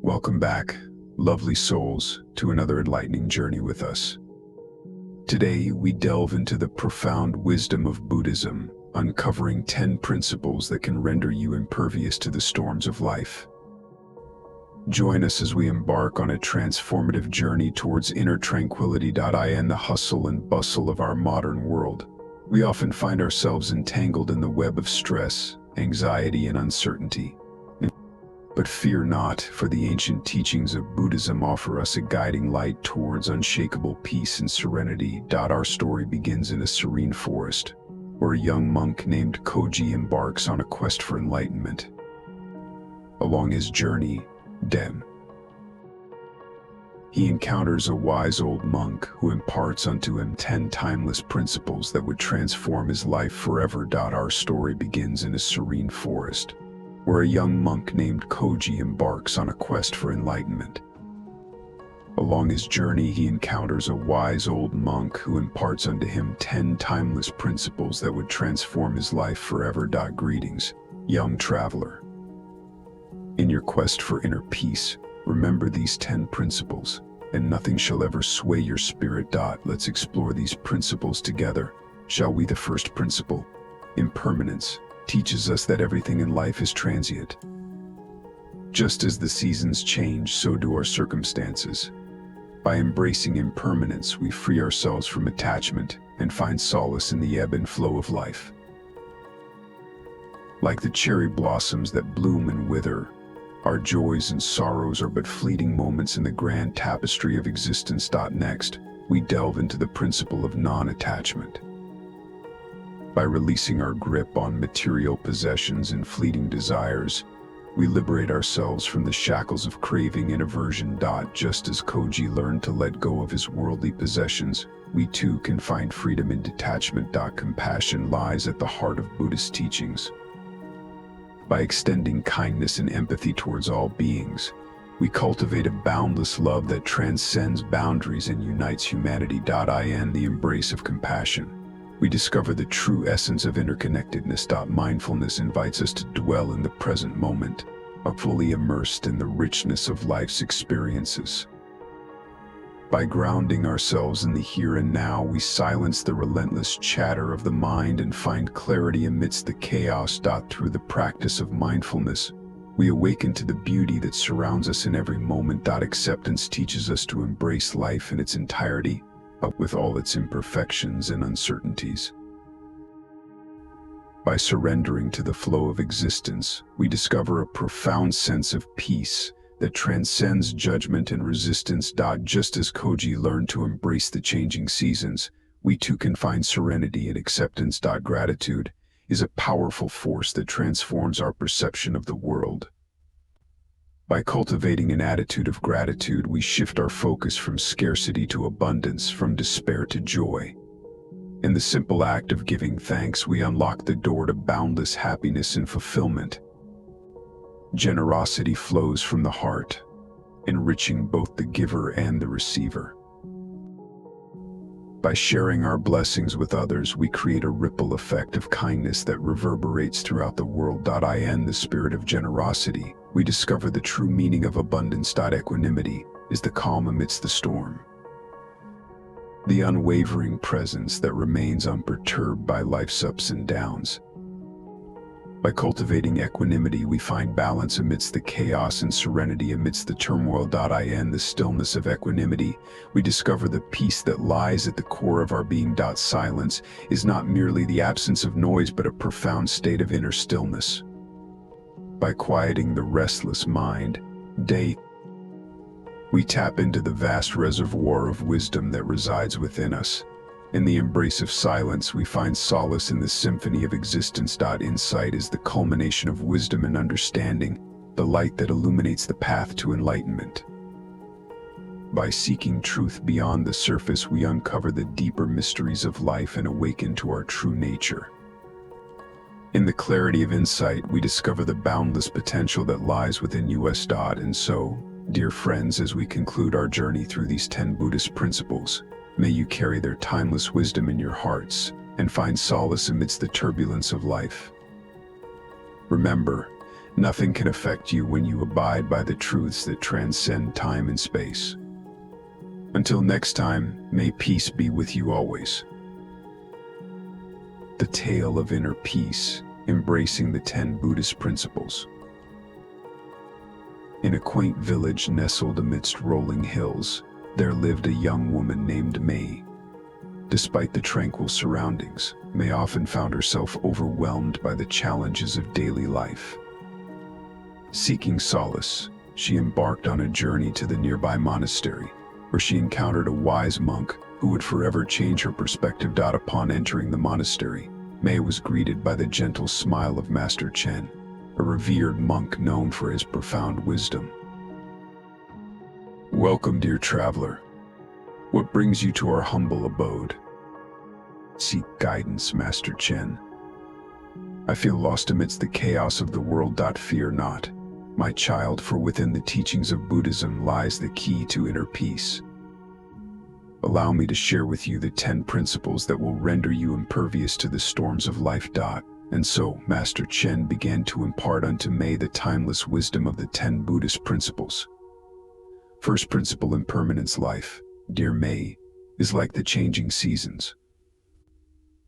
Welcome back, lovely souls, to another enlightening journey with us. Today, we delve into the profound wisdom of Buddhism, uncovering 10 principles that can render you impervious to the storms of life. Join us as we embark on a transformative journey towards inner tranquility. In the hustle and bustle of our modern world, we often find ourselves entangled in the web of stress, anxiety, and uncertainty. But fear not, for the ancient teachings of Buddhism offer us a guiding light towards unshakable peace and serenity. Our story begins in a serene forest, where a young monk named Koji embarks on a quest for enlightenment. Along his journey, he encounters a wise old monk who imparts unto him 10 timeless principles that would transform his life forever. Our story begins in a serene forest, where a young monk named Koji embarks on a quest for enlightenment. Along his journey, he encounters a wise old monk who imparts unto him 10 timeless principles that would transform his life forever. Greetings, young traveler. In your quest for inner peace, remember these 10 principles, and nothing shall ever sway your spirit. Let's explore these principles together, shall we? The first principle, impermanence, teaches us that everything in life is transient. Just as the seasons change, so do our circumstances. By embracing impermanence, we free ourselves from attachment and find solace in the ebb and flow of life. Like the cherry blossoms that bloom and wither, our joys and sorrows are but fleeting moments in the grand tapestry of existence. Next, we delve into the principle of non-attachment. By releasing our grip on material possessions and fleeting desires, we liberate ourselves from the shackles of craving and aversion. Just as Koji learned to let go of his worldly possessions, we too can find freedom in detachment. Compassion lies at the heart of Buddhist teachings. By extending kindness and empathy towards all beings, we cultivate a boundless love that transcends boundaries and unites humanity. In the embrace of compassion, we discover the true essence of interconnectedness. Mindfulness invites us to dwell in the present moment, fully immersed in the richness of life's experiences. By grounding ourselves in the here and now, we silence the relentless chatter of the mind and find clarity amidst the chaos. Through the practice of mindfulness, we awaken to the beauty that surrounds us in every moment. Acceptance teaches us to embrace life in its entirety, with all its imperfections and uncertainties. By surrendering to the flow of existence, we discover a profound sense of peace that transcends judgment and resistance. Just as Koji learned to embrace the changing seasons, we too can find serenity and acceptance. Gratitude is a powerful force that transforms our perception of the world. By cultivating an attitude of gratitude, we shift our focus from scarcity to abundance, from despair to joy. In the simple act of giving thanks, we unlock the door to boundless happiness and fulfillment. Generosity flows from the heart, enriching both the giver and the receiver. By sharing our blessings with others, we create a ripple effect of kindness that reverberates throughout the world. In the spirit of generosity, we discover the true meaning of abundance. Equanimity is the calm amidst the storm, the unwavering presence that remains unperturbed by life's ups and downs. By cultivating equanimity, we find balance amidst the chaos and serenity amidst the turmoil. In the stillness of equanimity, we discover the peace that lies at the core of our being. Silence is not merely the absence of noise, but a profound state of inner stillness. By quieting the restless mind, we tap into the vast reservoir of wisdom that resides within us. In the embrace of silence, we find solace in the symphony of existence. Insight is the culmination of wisdom and understanding, the light that illuminates the path to enlightenment. By seeking truth beyond the surface, we uncover the deeper mysteries of life and awaken to our true nature. In the clarity of insight, we discover the boundless potential that lies within us. And so, dear friends, as we conclude our journey through these 10 Buddhist principles, may you carry their timeless wisdom in your hearts and find solace amidst the turbulence of life. Remember, Nothing can affect you when you abide by the truths that transcend time and space. Until next time, may peace be with you always. The Tale of Inner Peace, Embracing the 10 Buddhist Principles. In a quaint village nestled amidst rolling hills, there lived a young woman named May. Despite the tranquil surroundings, May often found herself overwhelmed by the challenges of daily life. Seeking solace, she embarked on a journey to the nearby monastery, where she encountered a wise monk who would forever change her perspective. Upon entering the monastery, May was greeted by the gentle smile of Master Chen, a revered monk known for his profound wisdom. "Welcome, dear traveler. What brings you to our humble abode?" "Seek guidance, Master Chen. I feel lost amidst the chaos of the world. Fear not, my child, for within the teachings of Buddhism lies the key to inner peace. Allow me to share with you the 10 principles that will render you impervious to the storms of life." And so, Master Chen began to impart unto May the timeless wisdom of the 10 Buddhist principles. First principle: impermanence. Life, dear May, is like the changing seasons.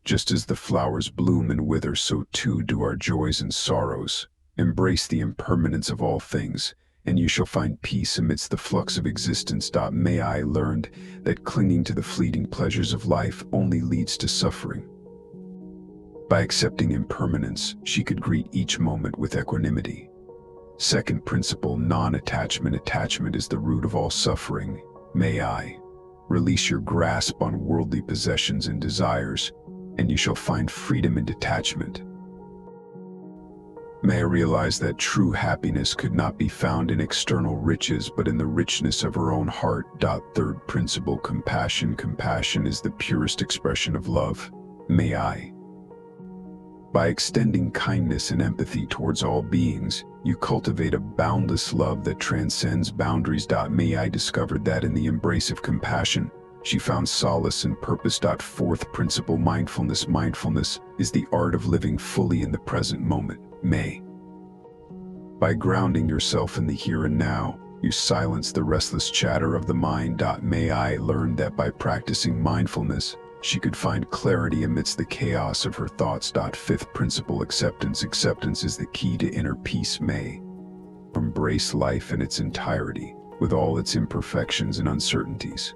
Just as the flowers bloom and wither, so too do our joys and sorrows. Embrace the impermanence of all things, and you shall find peace amidst the flux of existence. May I learned that clinging to the fleeting pleasures of life only leads to suffering. By accepting impermanence, she could greet each moment with equanimity. Second principle: non-attachment. Attachment is the root of all suffering. May I release your grasp on worldly possessions and desires, and you shall find freedom in detachment. May I realize that true happiness could not be found in external riches, but in the richness of her own heart. Third principle: compassion. Compassion is the purest expression of love. May I, by extending kindness and empathy towards all beings, you cultivate a boundless love that transcends boundaries. May I discovered that in the embrace of compassion, she found solace and purpose. Fourth principle: mindfulness. Mindfulness is the art of living fully in the present moment. May, by grounding yourself in the here and now, you silence the restless chatter of the mind. May I learned that by practicing mindfulness, she could find clarity amidst the chaos of her thoughts. Fifth principle: acceptance. Acceptance is the key to inner peace. May embrace life in its entirety, with all its imperfections and uncertainties.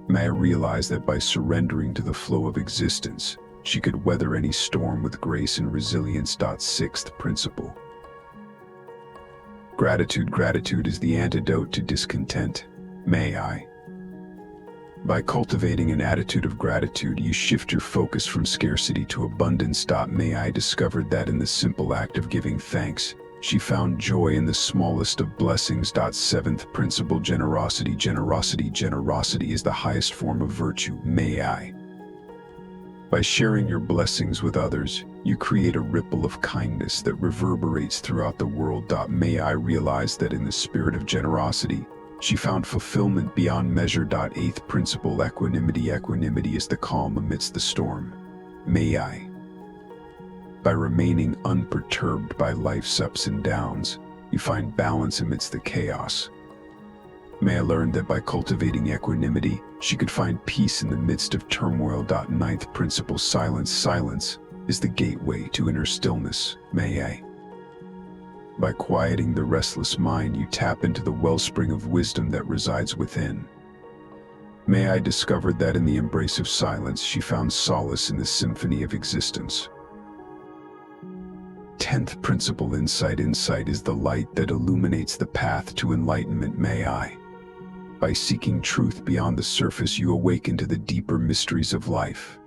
May I realize that by surrendering to the flow of existence, she could weather any storm with grace and resilience. Sixth principle: gratitude. Gratitude is the antidote to discontent. May I, by cultivating an attitude of gratitude, you shift your focus from scarcity to abundance. May I discovered that in the simple act of giving thanks, she found joy in the smallest of blessings. Seventh principle: generosity. Generosity. Generosity is the highest form of virtue. May I, by sharing your blessings with others, you create a ripple of kindness that reverberates throughout the world. May I realize that in the spirit of generosity, she found fulfillment beyond measure. Eighth principle: equanimity. Equanimity is the calm amidst the storm. May I, by remaining unperturbed by life's ups and downs, you find balance amidst the chaos. May I learn that by cultivating equanimity, she could find peace in the midst of turmoil. Ninth principle: silence. Silence is the gateway to inner stillness. May I, by quieting the restless mind, you tap into the wellspring of wisdom that resides within. May I discovered that in the embrace of silence, she found solace in the symphony of existence. 10th principle: insight. Insight is the light that illuminates the path to enlightenment. May I, by seeking truth beyond the surface, you awaken to the deeper mysteries of life.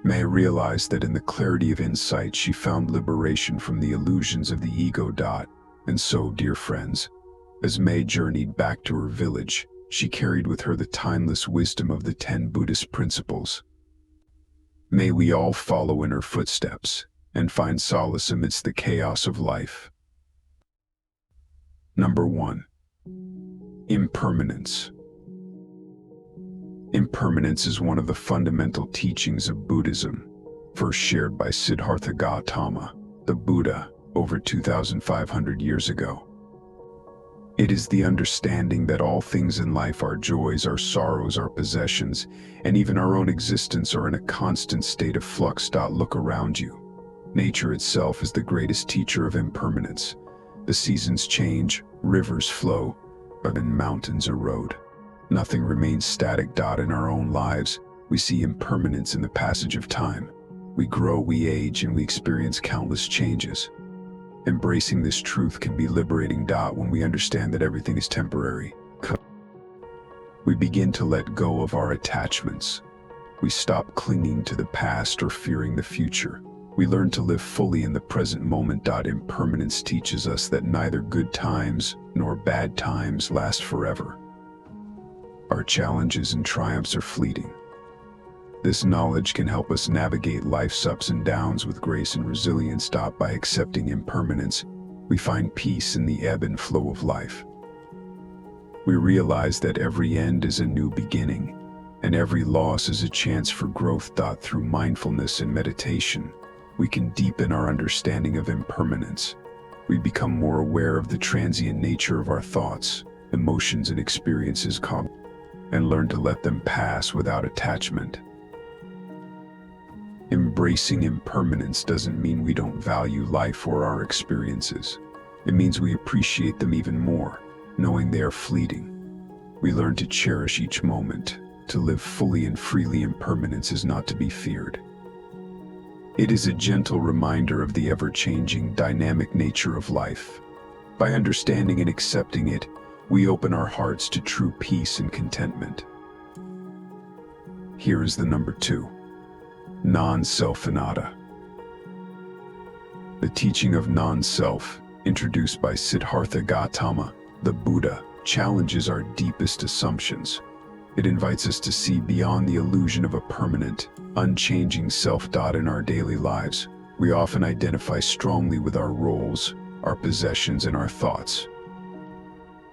May I realize that in the clarity of insight, she found liberation from the illusions of the ego. And so, dear friends, as May journeyed back to her village, she carried with her the timeless wisdom of the 10 Buddhist principles. May we all follow in her footsteps and find solace amidst the chaos of life. Number 1. Impermanence. Impermanence is one of the fundamental teachings of Buddhism, first shared by Siddhartha Gautama, the Buddha, over 2,500 years ago. It is the understanding that all things in life, our joys, our sorrows, our possessions, and even our own existence are in a constant state of flux. Look around you. Nature itself is the greatest teacher of impermanence. The seasons change, rivers flow, and mountains erode. Nothing remains static. In our own lives, we see impermanence in the passage of time. We grow, we age, and we experience countless changes. Embracing this truth can be liberating. When we understand that everything is temporary, we begin to let go of our attachments. We stop clinging to the past or fearing the future. We learn to live fully in the present moment. Impermanence teaches us that neither good times nor bad times last forever. Our challenges and triumphs are fleeting. This knowledge can help us navigate life's ups and downs with grace and resilience. By accepting impermanence, we find peace in the ebb and flow of life. We realize that every end is a new beginning, and every loss is a chance for growth. Through mindfulness and meditation, we can deepen our understanding of impermanence. We become more aware of the transient nature of our thoughts, emotions, and experiences, and learn to let them pass without attachment. Embracing impermanence doesn't mean we don't value life or our experiences. It means we appreciate them even more, knowing they are fleeting. We learn to cherish each moment, to live fully and freely. Impermanence is not to be feared. It is a gentle reminder of the ever-changing, dynamic nature of life. By understanding and accepting it, we open our hearts to true peace and contentment. Here is the number 2. Non-self anatta. The teaching of non-self, introduced by Siddhartha Gautama, the Buddha, challenges our deepest assumptions. It invites us to see beyond the illusion of a permanent, unchanging self. In our daily lives, we often identify strongly with our roles, our possessions, and our thoughts.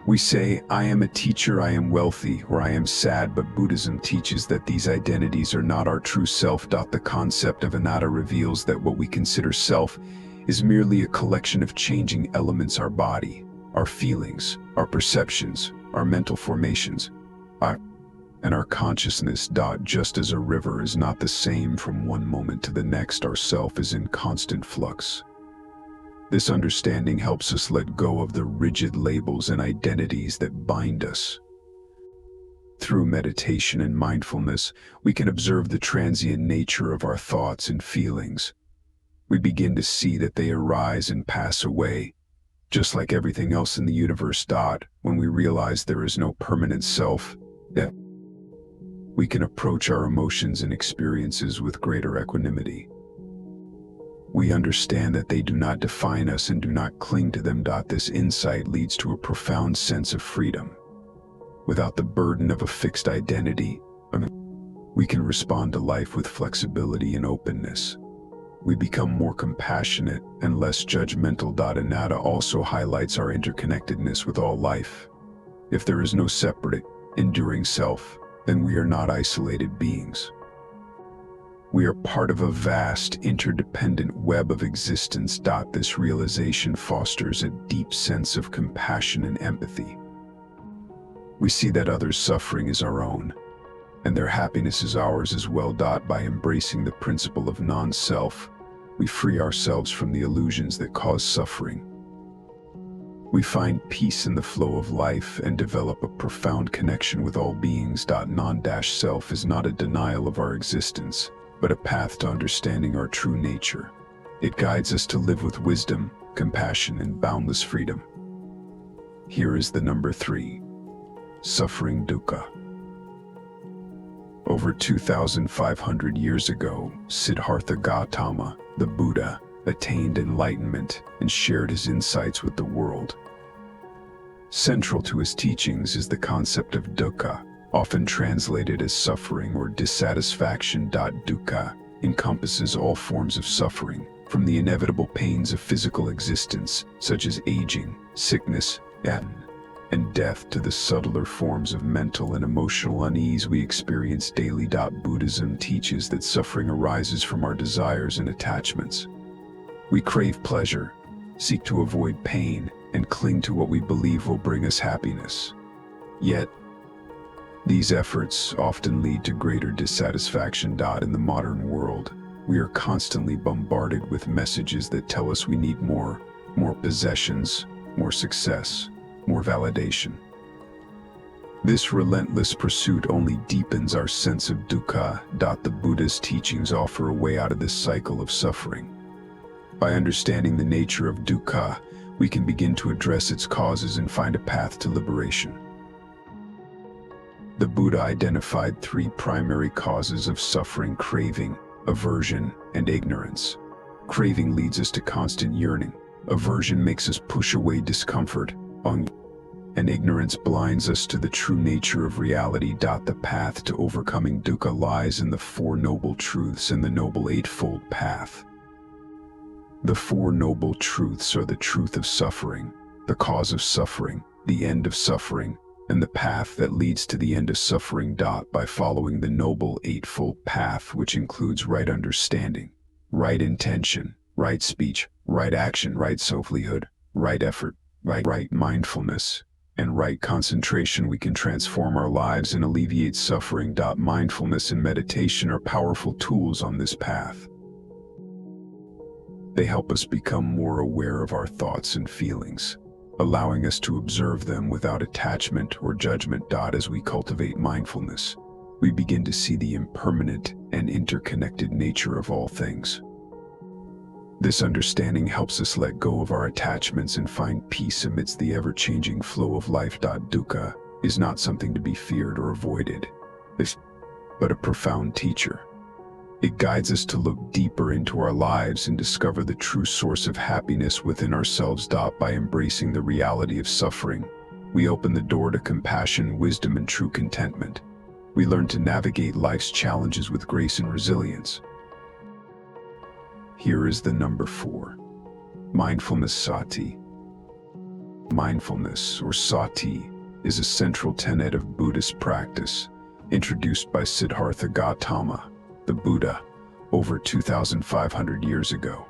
We say, I am a teacher, I am wealthy, or I am sad, but Buddhism teaches that these identities are not our true self. The concept of anatta reveals that what we consider self is merely a collection of changing elements: our body, our feelings, our perceptions, our mental formations, and our consciousness. Just as a river is not the same from one moment to the next, our self is in constant flux. This understanding helps us let go of the rigid labels and identities that bind us. Through meditation and mindfulness, we can observe the transient nature of our thoughts and feelings. We begin to see that they arise and pass away, just like everything else in the universe. When we realize there is no permanent self, we can approach our emotions and experiences with greater equanimity. We understand that they do not define us and do not cling to them. This insight leads to a profound sense of freedom. Without the burden of a fixed identity, we can respond to life with flexibility and openness. We become more compassionate and less judgmental. Anatta also highlights our interconnectedness with all life. If there is no separate, enduring self, then we are not isolated beings. We are part of a vast, interdependent web of existence. This realization fosters a deep sense of compassion and empathy. We see that others' suffering is our own, and their happiness is ours as well. By embracing the principle of non-self, we free ourselves from the illusions that cause suffering. We find peace in the flow of life and develop a profound connection with all beings. Non-self is not a denial of our existence, but a path to understanding our true nature. It guides us to live with wisdom, compassion, and boundless freedom. Here is the number 3. Suffering dukkha. Over 2,500 years ago, Siddhartha Gautama, the Buddha, attained enlightenment and shared his insights with the world. Central to his teachings is the concept of dukkha, often translated as suffering or dissatisfaction. Dukkha encompasses all forms of suffering, from the inevitable pains of physical existence, such as aging, sickness, and death, to the subtler forms of mental and emotional unease we experience daily. Buddhism teaches that suffering arises from our desires and attachments. We crave pleasure, seek to avoid pain, and cling to what we believe will bring us happiness. Yet, these efforts often lead to greater dissatisfaction. In the modern world, we are constantly bombarded with messages that tell us we need more possessions, more success, more validation. This relentless pursuit only deepens our sense of dukkha. The Buddhist teachings offer a way out of this cycle of suffering. By understanding the nature of dukkha, we can begin to address its causes and find a path to liberation. The Buddha identified three primary causes of suffering: craving, aversion, and ignorance. Craving leads us to constant yearning. Aversion makes us push away discomfort, and ignorance blinds us to the true nature of reality. The path to overcoming dukkha lies in the Four Noble Truths and the Noble Eightfold Path. The Four Noble Truths are the truth of suffering, the cause of suffering, the end of suffering, and the path that leads to the end of suffering. By following the Noble Eightfold Path, which includes right understanding, right intention, right speech, right action, right self-livelihood, right effort, right mindfulness, and right concentration, we can transform our lives and alleviate suffering. Mindfulness and meditation are powerful tools on this path. They help us become more aware of our thoughts and feelings, allowing us to observe them without attachment or judgment. As we cultivate mindfulness, we begin to see the impermanent and interconnected nature of all things. This understanding helps us let go of our attachments and find peace amidst the ever-changing flow of life. Dukkha is not something to be feared or avoided, but a profound teacher. It guides us to look deeper into our lives and discover the true source of happiness within ourselves. By embracing the reality of suffering, we open the door to compassion, wisdom, and true contentment. We learn to navigate life's challenges with grace and resilience. Here is the number 4. Mindfulness Sati. Mindfulness, or Sati, is a central tenet of Buddhist practice, introduced by Siddhartha Gautama, the Buddha, over 2,500 years ago.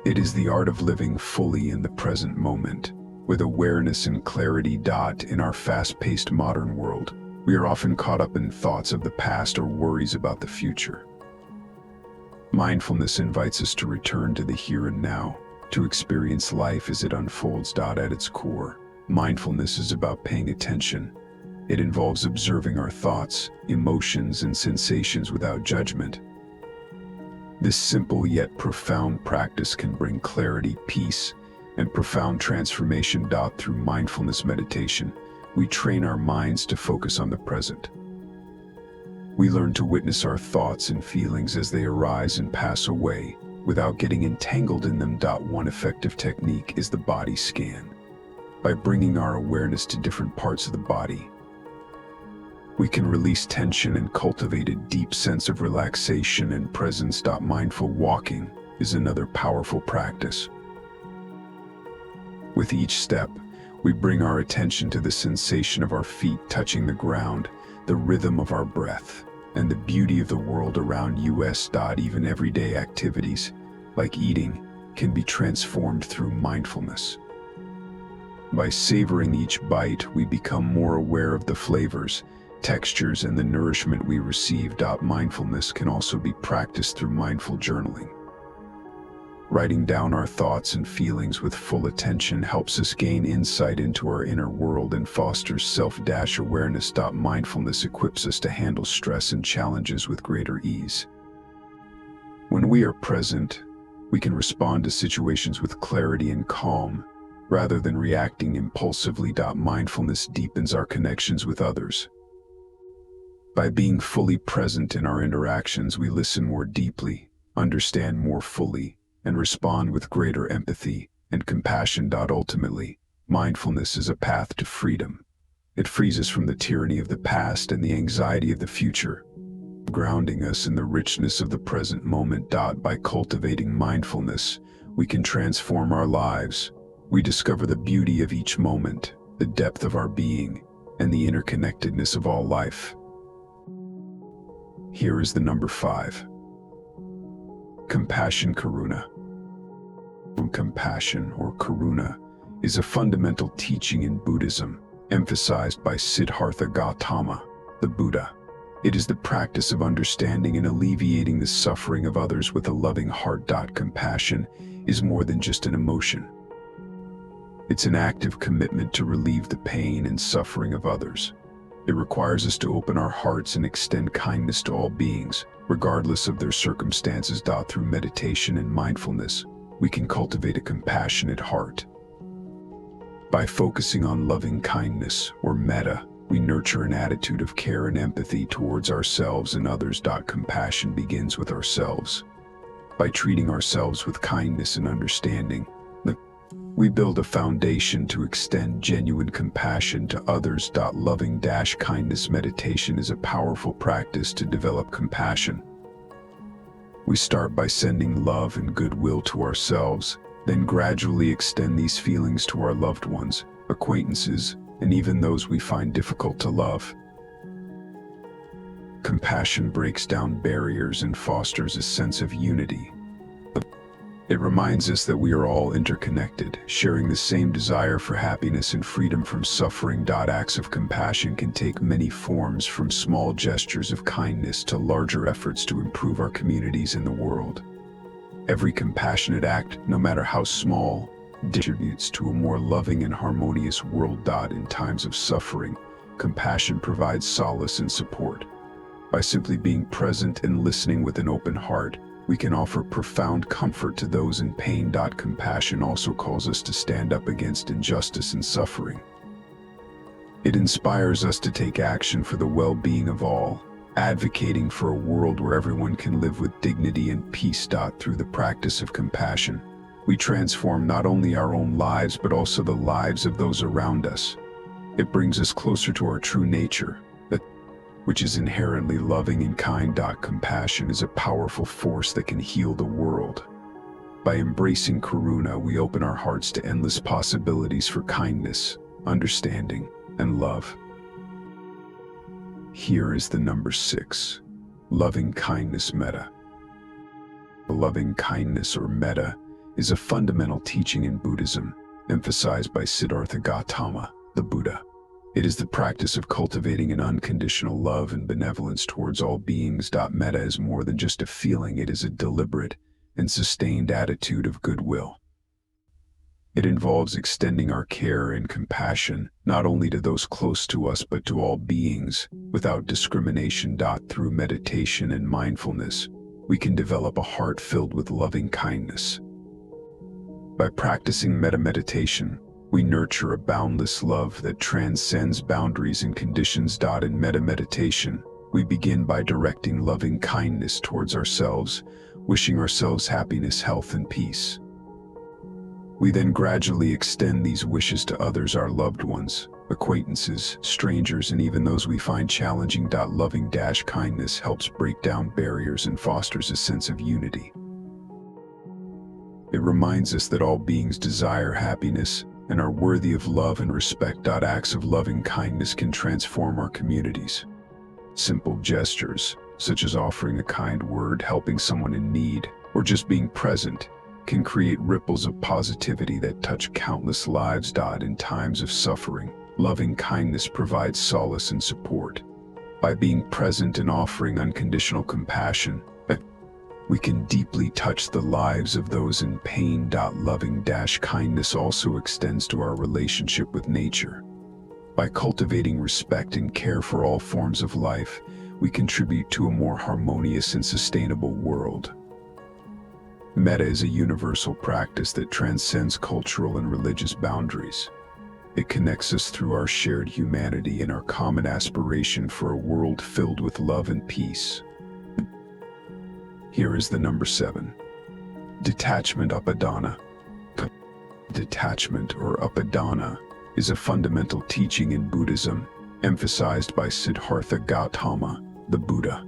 It is the art of living fully in the present moment, with awareness and clarity. In our fast-paced modern world, we are often caught up in thoughts of the past or worries about the future. Mindfulness invites us to return to the here and now, to experience life as it unfolds. At its core, mindfulness is about paying attention. It involves observing our thoughts, emotions, and sensations without judgment. This simple yet profound practice can bring clarity, peace, and profound transformation. Through mindfulness meditation, we train our minds to focus on the present. We learn to witness our thoughts and feelings as they arise and pass away, without getting entangled in them. One effective technique is the body scan. By bringing our awareness to different parts of the body, we can release tension and cultivate a deep sense of relaxation and presence. Mindful walking is another powerful practice. With each step, we bring our attention to the sensation of our feet touching the ground, the rhythm of our breath, and the beauty of the world around us. Even everyday activities, like eating, can be transformed through mindfulness. By savoring each bite, we become more aware of the flavors, textures, and the nourishment we receive. Mindfulness can also be practiced through mindful journaling. Writing down our thoughts and feelings with full attention helps us gain insight into our inner world and fosters self-awareness. Mindfulness equips us to handle stress and challenges with greater ease. When we are present, we can respond to situations with clarity and calm, rather than reacting impulsively. Mindfulness deepens our connections with others. By being fully present in our interactions, we listen more deeply, understand more fully, and respond with greater empathy and compassion. Ultimately, mindfulness is a path to freedom. It frees us from the tyranny of the past and the anxiety of the future, grounding us in the richness of the present moment. By cultivating mindfulness, we can transform our lives. We discover the beauty of each moment, the depth of our being, and the interconnectedness of all life. Here is the number 5. Compassion Karuna. Compassion, or karuna, is a fundamental teaching in Buddhism, emphasized by Siddhartha Gautama, the Buddha. It is the practice of understanding and alleviating the suffering of others with a loving heart. Compassion is more than just an emotion. It's an active commitment to relieve the pain and suffering of others. It requires us to open our hearts and extend kindness to all beings, regardless of their circumstances. Through meditation and mindfulness, we can cultivate a compassionate heart. By focusing on loving kindness, or metta, we nurture an attitude of care and empathy towards ourselves and others. Compassion begins with ourselves. By treating ourselves with kindness and understanding, we build a foundation to extend genuine compassion to others. Loving-kindness meditation is a powerful practice to develop compassion. We start by sending love and goodwill to ourselves, then gradually extend these feelings to our loved ones, acquaintances, and even those we find difficult to love. Compassion breaks down barriers and fosters a sense of unity. It reminds us that we are all interconnected, sharing the same desire for happiness and freedom from suffering. Acts of compassion can take many forms, from small gestures of kindness to larger efforts to improve our communities and the world. Every compassionate act, no matter how small, contributes to a more loving and harmonious world. In times of suffering, compassion provides solace and support. By simply being present and listening with an open heart, we can offer profound comfort to those in pain. Compassion also calls us to stand up against injustice and suffering. It inspires us to take action for the well-being of all, advocating for a world where everyone can live with dignity and peace. Through the practice of compassion, we transform not only our own lives but also the lives of those around us. It brings us closer to our true nature, which is inherently loving and kind. Compassion is a powerful force that can heal the world. By embracing karuna, we open our hearts to endless possibilities for kindness, understanding, and love. Here is the number 6. Loving kindness metta. Loving kindness, or metta, is a fundamental teaching in Buddhism, emphasized by Siddhartha Gautama, the Buddha. It is the practice of cultivating an unconditional love and benevolence towards all beings. Metta is more than just a feeling, it is a deliberate and sustained attitude of goodwill. It involves extending our care and compassion not only to those close to us but to all beings, without discrimination. Through meditation and mindfulness, we can develop a heart filled with loving kindness. By practicing metta meditation, we nurture a boundless love that transcends boundaries and conditions. In metta meditation, we begin by directing loving kindness towards ourselves, wishing ourselves happiness, health, and peace. We then gradually extend these wishes to others, our loved ones, acquaintances, strangers, and even those we find challenging. Loving-kindness helps break down barriers and fosters a sense of unity. It reminds us that all beings desire happiness and are worthy of love and respect. Acts of loving kindness can transform our communities. Simple gestures, such as offering a kind word, helping someone in need, or just being present, can create ripples of positivity that touch countless lives. In times of suffering, loving kindness provides solace and support. By being present and offering unconditional compassion, we can deeply touch the lives of those in pain. Loving-kindness also extends to our relationship with nature. By cultivating respect and care for all forms of life, we contribute to a more harmonious and sustainable world. Metta is a universal practice that transcends cultural and religious boundaries. It connects us through our shared humanity and our common aspiration for a world filled with love and peace. Here is the number 7. Detachment upadana. Detachment, or upadana, is a fundamental teaching in Buddhism, emphasized by Siddhartha Gautama, the Buddha.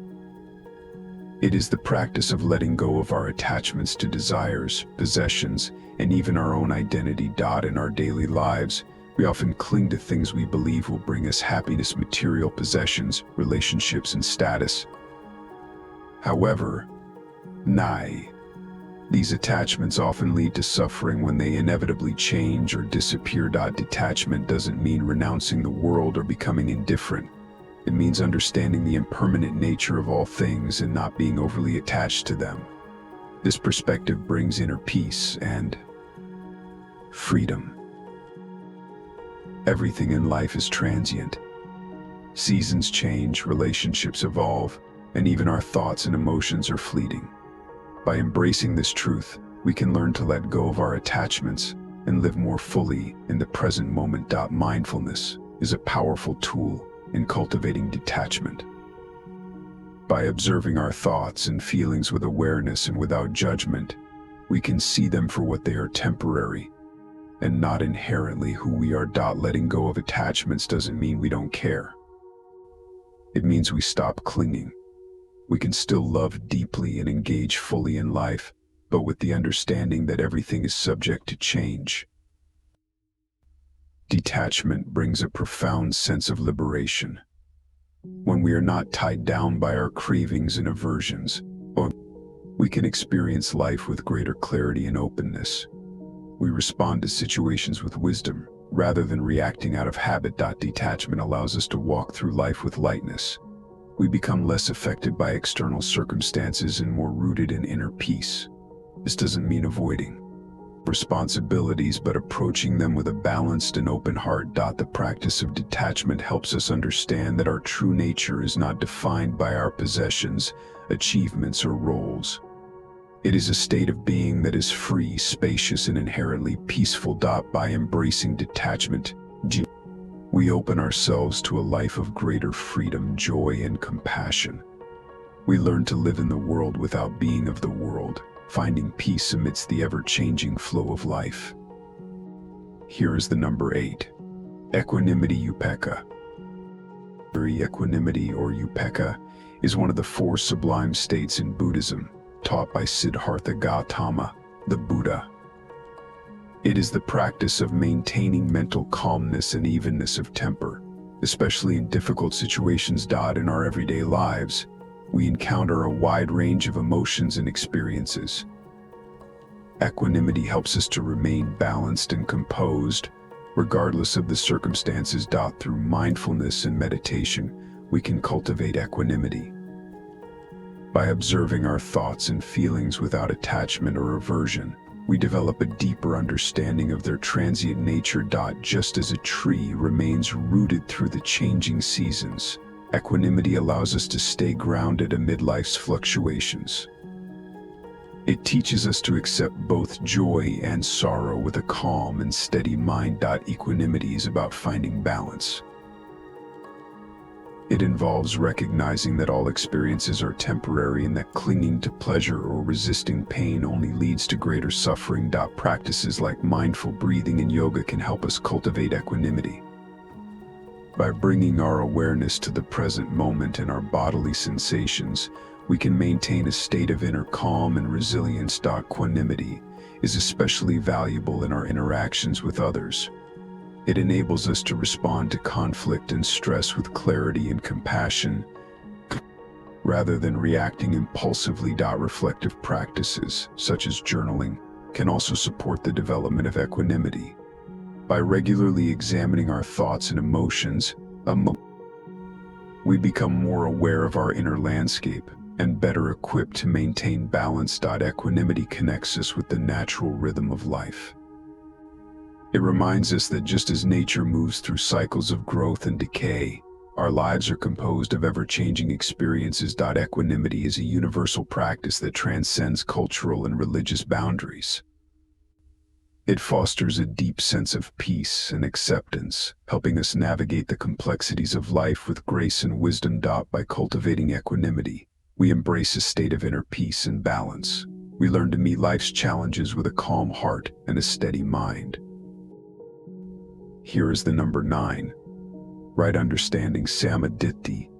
It is the practice of letting go of our attachments to desires, possessions, and even our own identity. In our daily lives, we often cling to things we believe will bring us happiness: material possessions, relationships, and status. However, These attachments often lead to suffering when they inevitably change or disappear. Detachment doesn't mean renouncing the world or becoming indifferent. It means understanding the impermanent nature of all things and not being overly attached to them. This perspective brings inner peace and freedom. Everything in life is transient. Seasons change, relationships evolve, and even our thoughts and emotions are fleeting. By embracing this truth, we can learn to let go of our attachments and live more fully in the present moment. Mindfulness is a powerful tool in cultivating detachment. By observing our thoughts and feelings with awareness and without judgment, we can see them for what they are: temporary and not inherently who we are. Letting go of attachments doesn't mean we don't care. It means we stop clinging. We can still love deeply and engage fully in life, but with the understanding that everything is subject to change. Detachment brings a profound sense of liberation. When we are not tied down by our cravings and aversions, we can experience life with greater clarity and openness. We respond to situations with wisdom, rather than reacting out of habit. Detachment allows us to walk through life with lightness. We become less affected by external circumstances and more rooted in inner peace. This doesn't mean avoiding responsibilities, but approaching them with a balanced and open heart. The practice of detachment helps us understand that our true nature is not defined by our possessions, achievements, or roles. It is a state of being that is free, spacious, and inherently peaceful. By embracing detachment, we open ourselves to a life of greater freedom, joy, and compassion. We learn to live in the world without being of the world, finding peace amidst the ever-changing flow of life. Here is the number 8. Equanimity. Upekkha. Equanimity, or upekkha, is one of the 4 sublime states in Buddhism, taught by Siddhartha Gautama, the Buddha. It is the practice of maintaining mental calmness and evenness of temper, especially in difficult situations. In our everyday lives, we encounter a wide range of emotions and experiences. Equanimity helps us to remain balanced and composed, regardless of the circumstances. Through mindfulness and meditation, we can cultivate equanimity. By observing our thoughts and feelings without attachment or aversion, we develop a deeper understanding of their transient nature. Just as a tree remains rooted through the changing seasons, equanimity allows us to stay grounded amid life's fluctuations. It teaches us to accept both joy and sorrow with a calm and steady mind. Equanimity is about finding balance. It involves recognizing that all experiences are temporary and that clinging to pleasure or resisting pain only leads to greater suffering. Practices like mindful breathing and yoga can help us cultivate equanimity. By bringing our awareness to the present moment and our bodily sensations, we can maintain a state of inner calm and resilience. Equanimity is especially valuable in our interactions with others. It enables us to respond to conflict and stress with clarity and compassion, rather than reacting impulsively. Reflective practices, such as journaling, can also support the development of equanimity. By regularly examining our thoughts and emotions, we become more aware of our inner landscape and better equipped to maintain balance. Equanimity connects us with the natural rhythm of life. It reminds us that just as nature moves through cycles of growth and decay, our lives are composed of ever-changing experiences. Equanimity is a universal practice that transcends cultural and religious boundaries. It fosters a deep sense of peace and acceptance, helping us navigate the complexities of life with grace and wisdom. By cultivating equanimity, we embrace a state of inner peace and balance. We learn to meet life's challenges with a calm heart and a steady mind. Here is the number 9. Right understanding. Samadhi.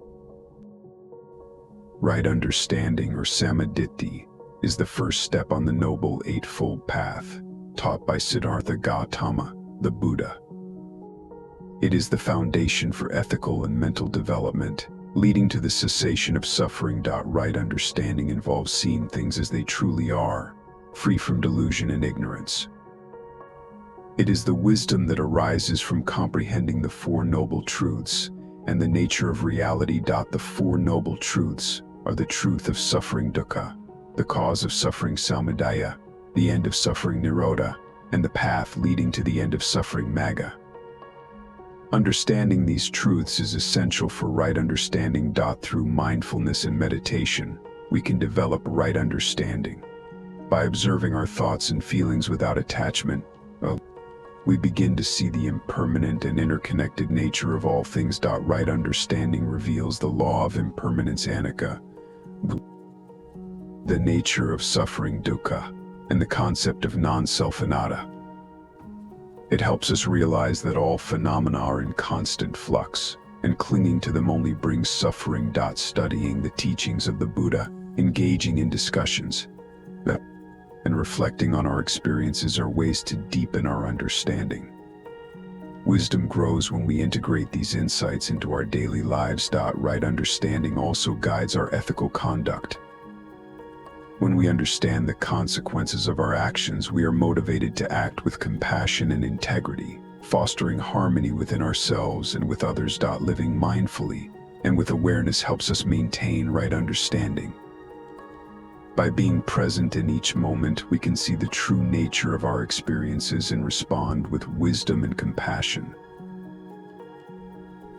Right understanding, or samadhi, is the first step on the Noble Eightfold Path, taught by Siddhartha Gautama, the Buddha. It is the foundation for ethical and mental development, leading to the cessation of suffering. Right understanding involves seeing things as they truly are, free from delusion and ignorance. It is the wisdom that arises from comprehending the Four Noble Truths and the nature of reality. The Four Noble Truths are the truth of suffering dukkha, the cause of suffering samudaya, the end of suffering nirodha, and the path leading to the end of suffering magga. Understanding these truths is essential for right understanding. Through mindfulness and meditation, we can develop right understanding. By observing our thoughts and feelings without attachment, we begin to see the impermanent and interconnected nature of all things. Right understanding reveals the law of impermanence anicca, the nature of suffering dukkha, and the concept of non-self anatta. It helps us realize that all phenomena are in constant flux, and clinging to them only brings suffering. Studying the teachings of the Buddha, engaging in discussions, and reflecting on our experiences are ways to deepen our understanding. Wisdom grows when we integrate these insights into our daily lives. Right understanding also guides our ethical conduct. When we understand the consequences of our actions, we are motivated to act with compassion and integrity, fostering harmony within ourselves and with others. Living mindfully and with awareness helps us maintain right understanding. By being present in each moment, we can see the true nature of our experiences and respond with wisdom and compassion.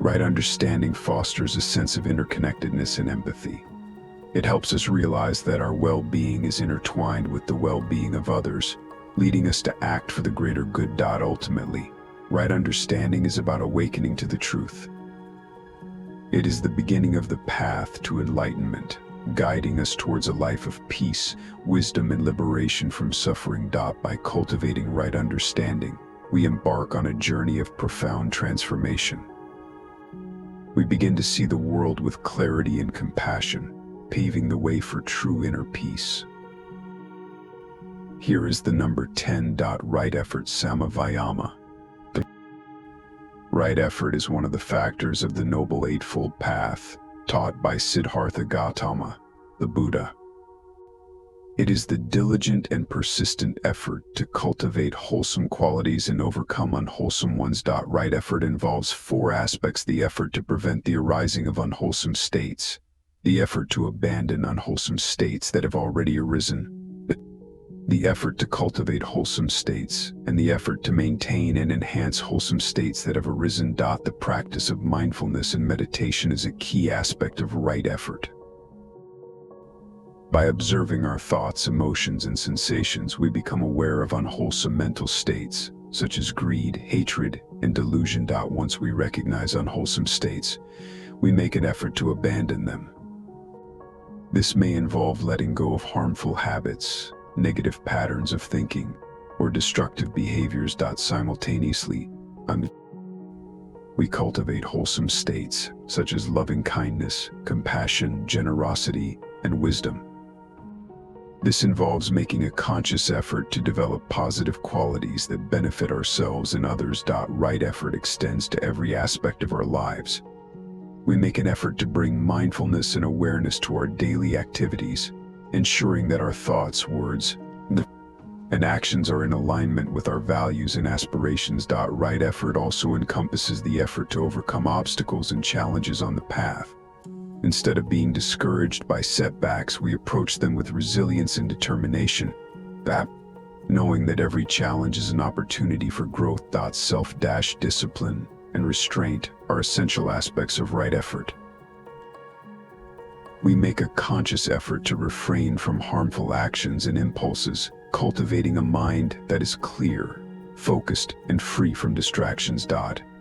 Right understanding fosters a sense of interconnectedness and empathy. It helps us realize that our well-being is intertwined with the well-being of others, leading us to act for the greater good. Ultimately, right understanding is about awakening to the truth. It is the beginning of the path to enlightenment, guiding us towards a life of peace, wisdom, and liberation from suffering. By cultivating right understanding, we embark on a journey of profound transformation. We begin to see the world with clarity and compassion, paving the way for true inner peace. Here is the number 10. Right effort samavayama. The right effort is one of the factors of the Noble Eightfold Path, taught by Siddhartha Gautama, the Buddha. It is the diligent and persistent effort to cultivate wholesome qualities and overcome unwholesome ones. Right effort involves four aspects: the effort to prevent the arising of unwholesome states, the effort to abandon unwholesome states that have already arisen, the effort to cultivate wholesome states, and the effort to maintain and enhance wholesome states that have arisen. The practice of mindfulness and meditation is a key aspect of right effort. By observing our thoughts, emotions, and sensations, we become aware of unwholesome mental states, such as greed, hatred, and delusion. Once we recognize unwholesome states, we make an effort to abandon them. This may involve letting go of harmful habits, negative patterns of thinking, or destructive behaviors. Simultaneously, we cultivate wholesome states, such as loving kindness, compassion, generosity, and wisdom. This involves making a conscious effort to develop positive qualities that benefit ourselves and others. Right effort extends to every aspect of our lives. We make an effort to bring mindfulness and awareness to our daily activities, ensuring that our thoughts, words, and actions are in alignment with our values and aspirations. Right effort also encompasses the effort to overcome obstacles and challenges on the path. Instead of being discouraged by setbacks, we approach them with resilience and determination, knowing that every challenge is an opportunity for growth. Self-discipline and restraint are essential aspects of right effort. We make a conscious effort to refrain from harmful actions and impulses, cultivating a mind that is clear, focused, and free from distractions.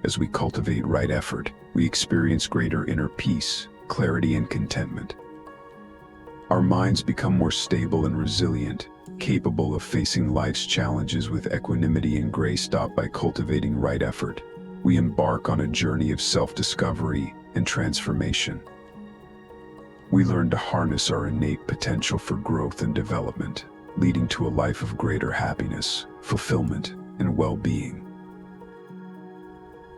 As we cultivate right effort, we experience greater inner peace, clarity, and contentment. Our minds become more stable and resilient, capable of facing life's challenges with equanimity and grace. By cultivating right effort, we embark on a journey of self-discovery and transformation. We learn to harness our innate potential for growth and development, leading to a life of greater happiness, fulfillment, and well-being.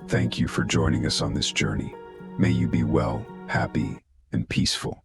Thank you for joining us on this journey. May you be well, happy, and peaceful.